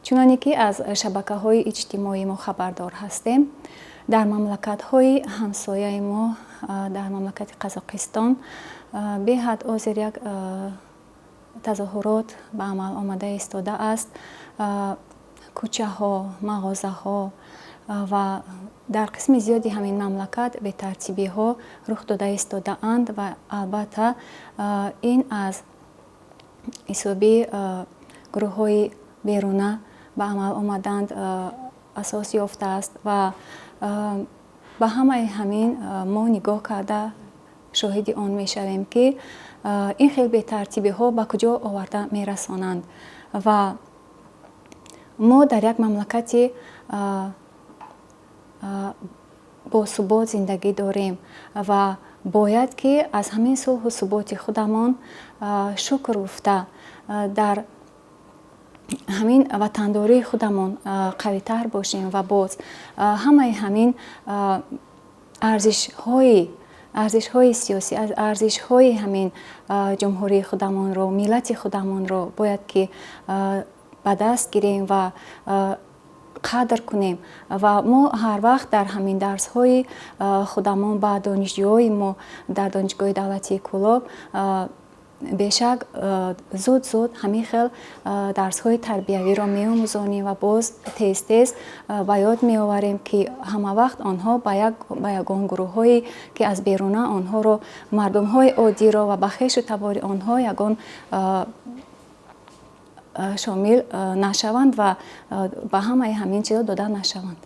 чуноне ки аз шабакаҳои иҷтимоӣ мо хабардор ҳастем, дар мамлакатҳои ҳамсояи мо, дар мамлакати Қазоқистон беҳад озир як тазоҳурот ба амал омада истодааст. Кӯчаҳо, мағозаҳо ва дар қисми зиёди ҳамин мамлакат бетартибиҳо рух дода истодаанд ва албатта ин аз ҳисоби гурӯҳҳои беруна ба амал омаданд асос ёфтааст ва ба ҳамаи ҳамин мо нигоҳ карда шоҳиди он мешавем, ки ин хел бетартибиҳо ба куҷо оварда мерасонанд. Ва мо дар як мамлакати босубот зиндагӣ дорем ва бояд ки аз ҳамин сулҳу суботи худамон шукр гуфта дар ҳамин ватандории худамон қавитар бошем ва боз ҳамаи ҳамин арзишҳои сиёсӣ, арзишҳои ҳамин ҷумҳурии худамонро, миллати худамонро бояд ки ба даст гирем ва қадр кунем. Ва мо ҳар вақт дар ҳамин дарсҳои худамон ба донишҷӯҳои мо дар Донишгоҳи давлатии Кӯлоб бешак зуд ҳамин хел дарсҳои тарбиявиро меомӯзонем ва боз тез ба ёд меоварем, ки ҳама вақт онҳо ба ягон гурӯҳҳое ки аз беруна онҳоро, мардумҳои оддиро ва ба хешу табори онҳо ягон шомил нашаванд ва ба ҳамаи ҳамин чизо дода нашаванд.